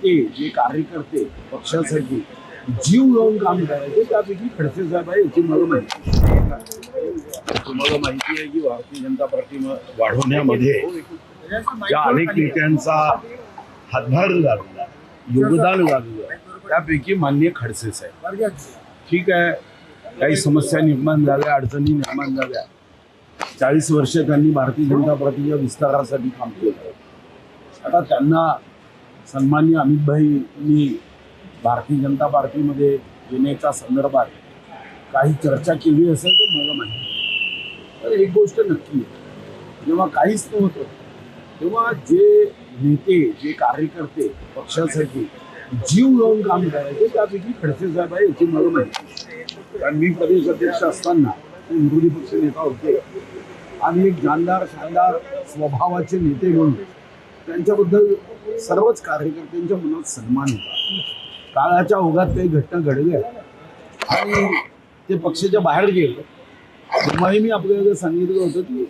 नेते जे कार्यकर्ते पक्षासाठी जीव लावून काम करायचे त्यापैकी खडसे साहेब आहे याची मला माहिती आहे. तुम्हाला माहिती आहे की भारतीय जनता पार्टी वाढवण्यामध्ये ज्या अनेक नेत्यांचा हातभार लागला, योगदान लागलं, त्यापैकी माननीय खडसे साहेब. ठीक आहे, काही समस्या निर्माण झाल्या, अडचणी निर्माण झाल्या. 40 वर्ष त्यांनी भारतीय जनता पार्टीच्या विस्तारासाठी काम केलं. आता त्यांना सन्माननीय अमितभाईंनी भारतीय जनता पार्टीमध्ये येण्याच्या संदर्भात काही चर्चा केली असेल तर मला माहिती. तर एक गोष्ट नक्की आहे, जेव्हा काहीच नव्हतं तेव्हा जे नेते जे कार्यकर्ते पक्षासाठी जीव लावून काम करायचे त्यापैकी खडसे साहेब आहे याची मला माहिती. कारण मी प्रदेश अध्यक्ष असताना ते विरोधी पक्ष नेता होते आणि एक शानदार स्वभावाचे नेते म्हणून त्यांच्याबद्दल सर्वच कार्यकर्त्यांच्या मनात सन्मान होता. काळाच्या ओघात काही घटना घडल्या आणि ते पक्षाच्या बाहेर गेले. तेव्हाही मी आपल्याला सांगितलं होतं की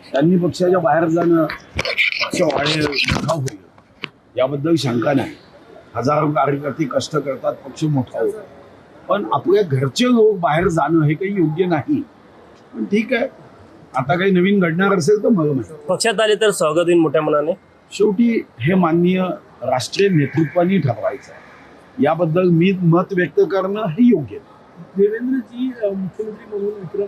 त्यांनी पक्षाच्या बाहेर जाणं पक्ष वाढेल मोठा होईल याबद्दल शंका नाही. हजारो कार्यकर्ते कष्ट करतात, पक्ष मोठा होतो, पण आपल्या घरचे लोक बाहेर जाणं हे काही योग्य नाही. पण ठीक आहे, आता काही नवीन घडणार असेल तर मला माहिती. पक्षात आले तर स्वागत होईल मोठ्या मनाने. शेवटी हे माननीय राष्ट्रीय नेतृत्वाने ठरवायचं आहे. याबद्दल मी मत व्यक्त करणं हे योग्य आहे. देवेंद्रजी मुख्यमंत्री म्हणून विक्रम